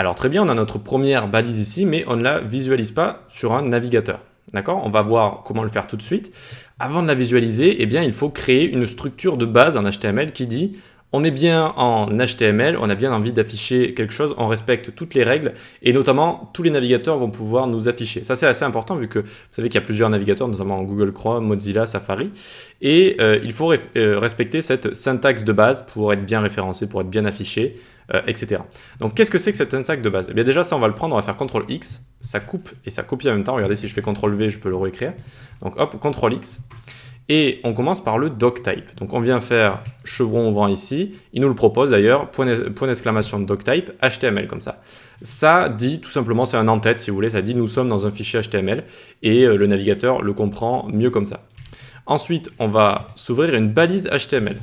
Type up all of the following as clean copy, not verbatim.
Alors très bien, on a notre première balise ici, mais on ne la visualise pas sur un navigateur. D'accord? On va voir comment le faire tout de suite. Avant de la visualiser, eh bien, il faut créer une structure de base en HTML qui dit on est bien en HTML, on a bien envie d'afficher quelque chose, on respecte toutes les règles et notamment tous les navigateurs vont pouvoir nous afficher. Ça c'est assez important vu que vous savez qu'il y a plusieurs navigateurs, notamment Google Chrome, Mozilla, Safari et il faut respecter cette syntaxe de base pour être bien référencé, pour être bien affiché, etc. Donc qu'est-ce que c'est que cette syntaxe de base? Eh bien déjà ça on va le prendre, on va faire CTRL X, ça coupe et ça copie en même temps. Regardez si je fais CTRL V je peux le réécrire. Donc hop, CTRL X. Et on commence par le doctype. Donc on vient faire chevron ouvrant ici. Il nous le propose d'ailleurs, point d'exclamation doctype, HTML comme ça. Ça dit tout simplement, c'est un en-tête si vous voulez, ça dit nous sommes dans un fichier HTML et le navigateur le comprend mieux comme ça. Ensuite, on va s'ouvrir une balise HTML.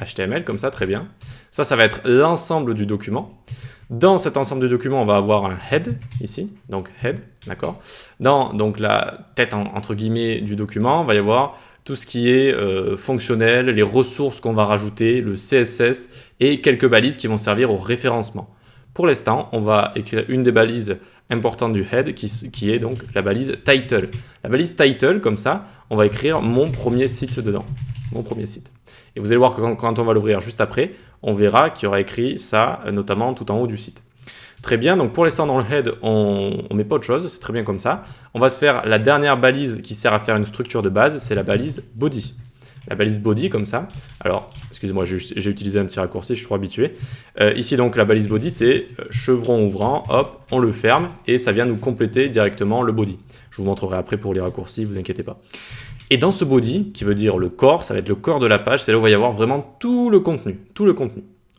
HTML comme ça, très bien. Ça va être l'ensemble du document. Dans cet ensemble de documents, on va avoir un head ici, donc head, d'accord. Dans donc, la tête entre guillemets du document, il va y avoir tout ce qui est fonctionnel, les ressources qu'on va rajouter, le CSS et quelques balises qui vont servir au référencement. Pour l'instant, on va écrire une des balises importantes du head qui est donc la balise title. La balise title, comme ça, on va écrire mon premier site dedans, mon premier site. Et vous allez voir que quand on va l'ouvrir juste après, on verra qu'il y aura écrit ça, notamment tout en haut du site. Très bien, donc pour l'instant dans le head, on ne met pas autre chose, c'est très bien comme ça. On va se faire la dernière balise qui sert à faire une structure de base, c'est la balise body. La balise body comme ça. Alors, excusez-moi, j'ai utilisé un petit raccourci, je suis trop habitué. Ici donc la balise body, c'est chevron ouvrant, hop, on le ferme et ça vient nous compléter directement le body. Je vous montrerai après pour les raccourcis, vous inquiétez pas. Et dans ce body, qui veut dire le corps, ça va être le corps de la page, c'est là où il va y avoir vraiment tout le contenu,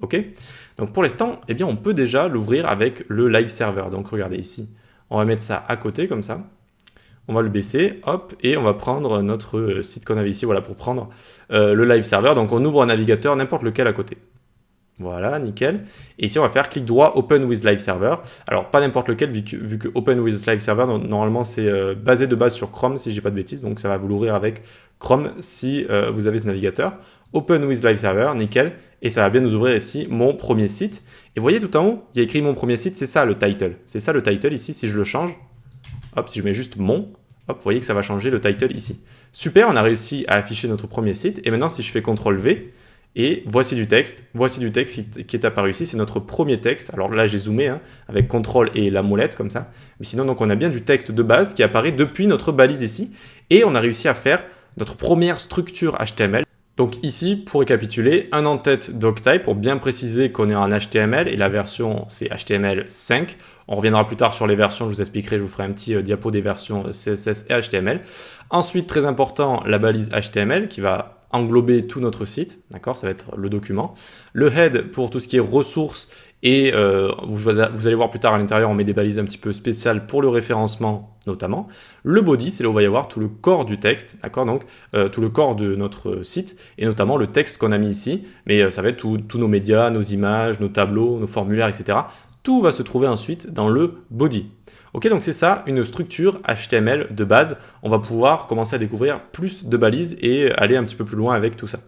ok? Donc pour l'instant, eh bien, on peut déjà l'ouvrir avec le live server. Donc regardez ici, on va mettre ça à côté comme ça. On va le baisser, hop, et on va prendre notre site qu'on avait ici, voilà, pour prendre le live server. Donc on ouvre un navigateur, n'importe lequel à côté. Voilà, nickel. Et ici, on va faire clic droit Open with Live Server. Alors, pas n'importe lequel, vu que Open with Live Server, normalement, c'est basé de base sur Chrome, si je dis pas de bêtises. Donc, ça va vous l'ouvrir avec Chrome si vous avez ce navigateur. Open with Live Server, nickel. Et ça va bien nous ouvrir ici mon premier site. Et vous voyez tout en haut, il y a écrit mon premier site, c'est ça le title. C'est ça le title ici, si je le change. Hop, si je mets juste mon, hop, vous voyez que ça va changer le title ici. Super, on a réussi à afficher notre premier site. Et maintenant, si je fais CTRL V, et voici du texte qui est apparu ici, c'est notre premier texte. Alors là j'ai zoomé avec CTRL et la molette comme ça. Mais sinon donc on a bien du texte de base qui apparaît depuis notre balise ici. Et on a réussi à faire notre première structure HTML. Donc ici, pour récapituler, un en-tête doctype pour bien préciser qu'on est en HTML et la version c'est HTML5. On reviendra plus tard sur les versions, je vous expliquerai, je vous ferai un petit diapo des versions CSS et HTML. Ensuite, très important, la balise HTML qui va englober tout notre site, d'accord, ça va être le document. Le head pour tout ce qui est ressources et vous allez voir plus tard à l'intérieur, on met des balises un petit peu spéciales pour le référencement notamment. Le body, c'est là où il va y avoir tout le corps du texte, d'accord, donc tout le corps de notre site et notamment le texte qu'on a mis ici, mais ça va être tous nos médias, nos images, nos tableaux, nos formulaires, etc. Tout va se trouver ensuite dans le body. Ok, donc c'est ça, une structure HTML de base. On va pouvoir commencer à découvrir plus de balises et aller un petit peu plus loin avec tout ça.